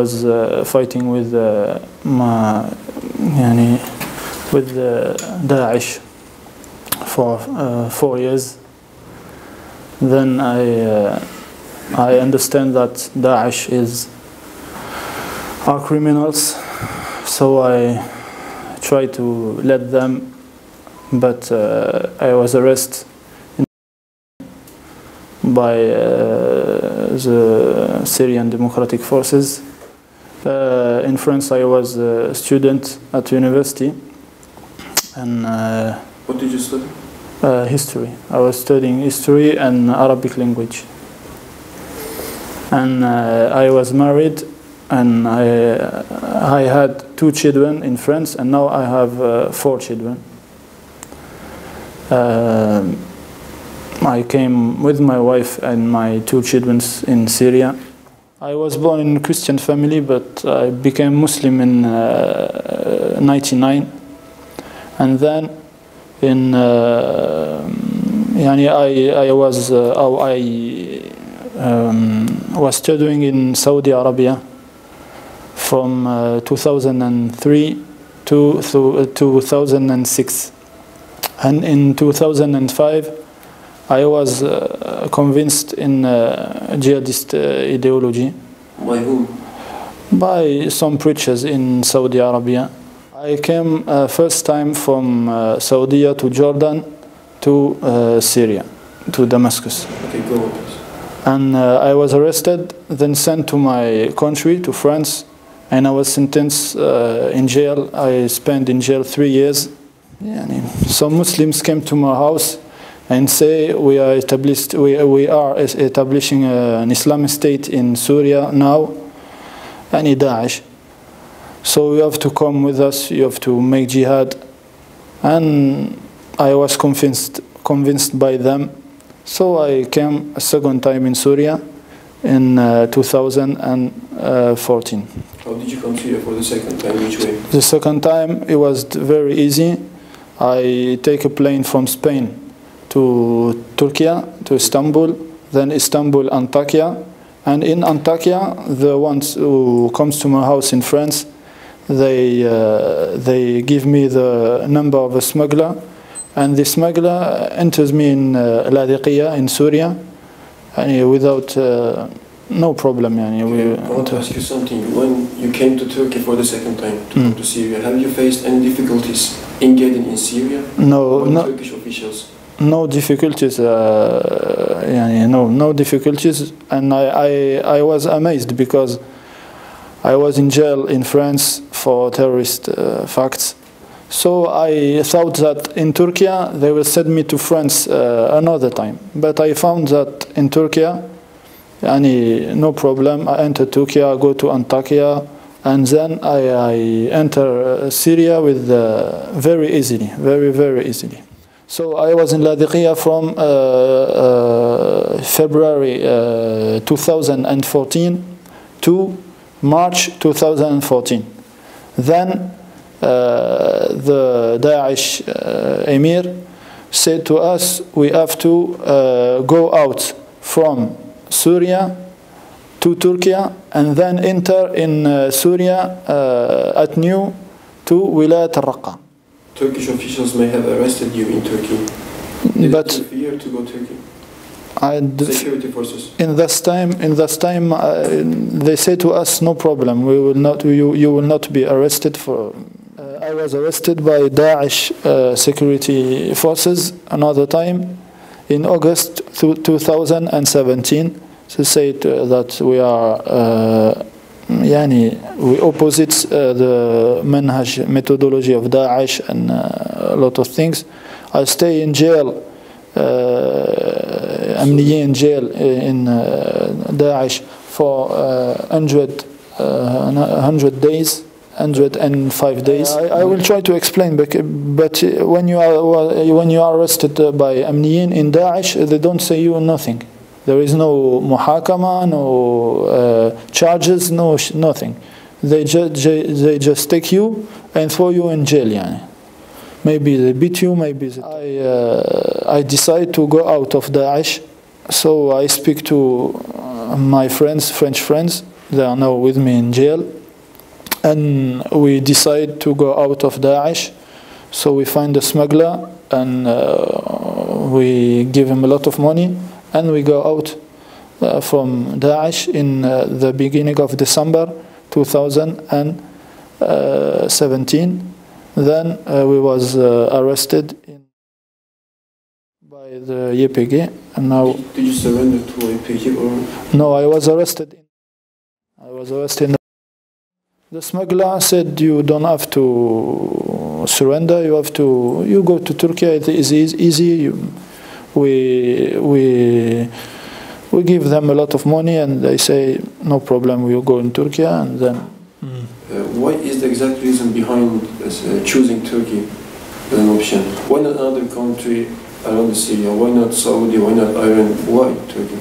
was fighting with DAIŞ for 4 years. Then I understand that DAIŞ are criminals, so I try to let them, but I was arrested by the Syrian Democratic Forces. In France, I was a student at university, and what did you study? History. I was studying history and Arabic language, and I was married, and I had 2 children in France, and now I have 4 children. I came with my wife and my 2 children in Syria. I was born in a Christian family, but I became Muslim in '99, and then in I was studying in Saudi Arabia from 2003 to 2006, and in 2005 I was convinced in jihadist ideology. By whom? By some preachers in Saudi Arabia. I came first time from Saudi to Jordan to Syria, to Damascus. Okay, go on. And I was arrested, then sent to my country, to France, and I was sentenced in jail. I spent in jail 3 years. Some Muslims came to my house and say we are establishing an Islamic state in Syria now, and DAIŞ. So you have to come with us. You have to make jihad, and I was convinced by them. So I came a second time in Syria in 2014. How did you come to Syria for the second time? Which way? The second time it was very easy. I take a plane from Spain to Turkey, to Istanbul, then Istanbul, Antakya, and in Antakya, the ones who comes to my house in France, they give me the number of a smuggler, and the smuggler enters me in Ladiqiya in Syria, and without no problem. I want to ask you something. When you came to Turkey for the second time to come to Syria, have you faced any difficulties in getting in Syria? No, Turkish officials. No difficulties. No difficulties, and I was amazed because I was in jail in France for terrorist facts. So I thought that in Turkey they will send me to France another time, but I found that in Turkey, no problem. I enter Turkey, I go to Antakya, and then I enter Syria with very easily, very easily. So I was in Ladiqiya from February 2014 to March 2014. Then the DAIŞ emir said to us, we have to go out from Syria to Turkey and then enter in Syria at new to Wilayat al-Raqqa. Turkish officials may have arrested you in Turkey. But did you fear to go to Turkey? Security forces. In this time, they say to us, no problem. We will not. You will not be arrested for. I was arrested by DAIŞ security forces another time in August 2017. They say that we are. We opposite the manhaj methodology of DAIŞ and a lot of things. I stay in jail, Yekîneyên jail in DAIŞ for 100 days, 105 days. I will try to explain, but when you are arrested by Yekîneyên in DAIŞ, they don't say you nothing. There is no muhakama, no charges, nothing. They just take you and throw you in jail. Maybe they beat you, maybe I decide to go out of DAIŞ. So I speak to my friends, French friends. They are now with me in jail. And we decide to go out of Daesh. So we find a smuggler and we give him a lot of money and we go out from Daesh in the beginning of December 2017. Then we was arrested by the YPG, and now. Did you surrender to YPG or? No, I was arrested. The smuggler said, "You don't have to surrender. You have to. You go to Turkey. It is easy. We give them a lot of money, and they say no problem. We will go in Turkey, and then." What is the exact reason behind choosing Turkey as an option? Why not another country around Syria? Why not Saudi? Why not Iran? Why Turkey?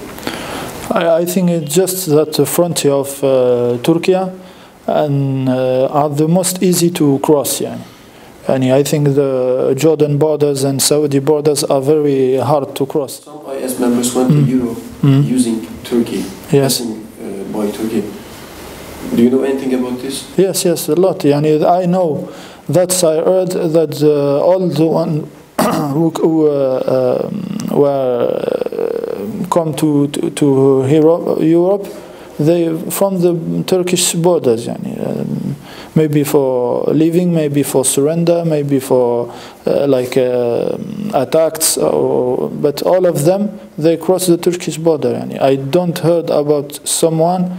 I think it's just that the frontier of Turkey and are the most easy to cross. Yeah. And I think the Jordan borders and Saudi borders are very hard to cross. Some IS members went to Europe using Turkey, passing by Turkey. Do you know anything about this? Yes, a lot. I know that I heard that all the one who were come to Europe, they from the Turkish borders. Maybe for living, maybe for surrender, maybe for attacks. But all of them, they cross the Turkish border. I don't heard about someone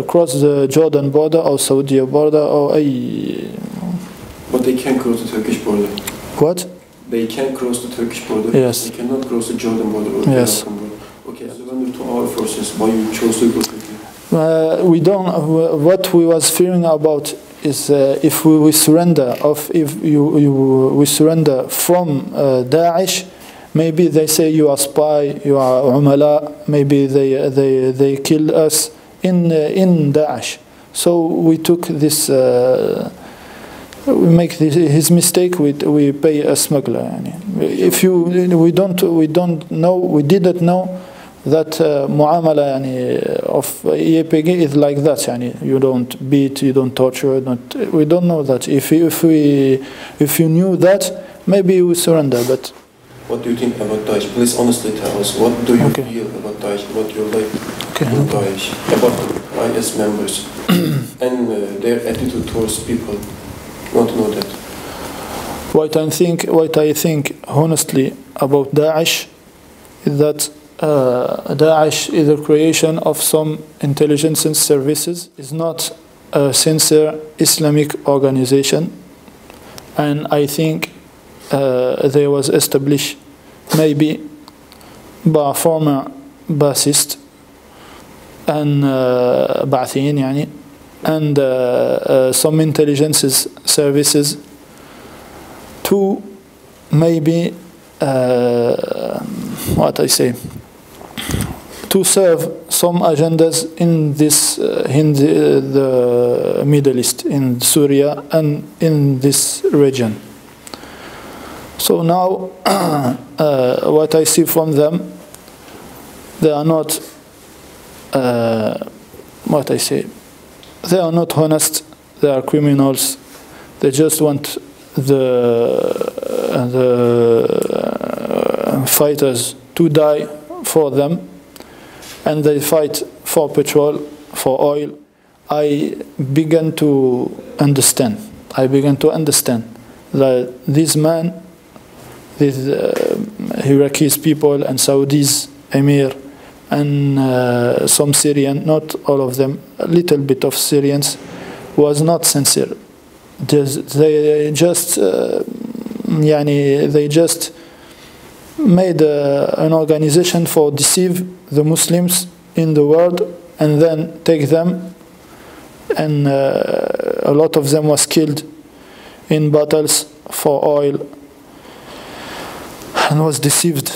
cross the Jordan border or Saudi border or But they can cross the Turkish border. What? They can cross the Turkish border. Yes. They cannot cross the Jordan border or the Moroccan border. Okay, surrender to our forces. Why you chose to go to Turkey? We don't. What we was fearing about is if we surrender, we surrender from Daesh. Maybe they say you are spy, you are umala. Maybe they kill us in Daesh. So we took this. We make his mistake. We pay a smuggler. If we didn't know that muamala of YPG is like that. You don't beat, you don't torture. We don't know that. If you knew that, maybe we surrender. But what do you think about Daesh? Please honestly tell us. What do you feel about Daesh? About your life with Daesh? About IS members and their attitude towards people. Want to know that. What I think honestly about Daesh is that Daesh is a creation of some intelligence services. It's not a sincere Islamic organization, and I think they was established maybe by a former Baasist and Ba'athiyin and some intelligence services to maybe to serve some agendas in this the Middle East, in Syria and in this region. So now what I see from them, they are not they are not honest. They are criminals. They just want the fighters to die for them, and they fight for petrol, for oil. I began to understand that this man, these Iraqis people and Saudis, Emir, and some Syrian, not all of them, a little bit of Syrians, was not sincere. They just made an organization for deceive the Muslims in the world and then take them, and a lot of them was killed in battles for oil and was deceived.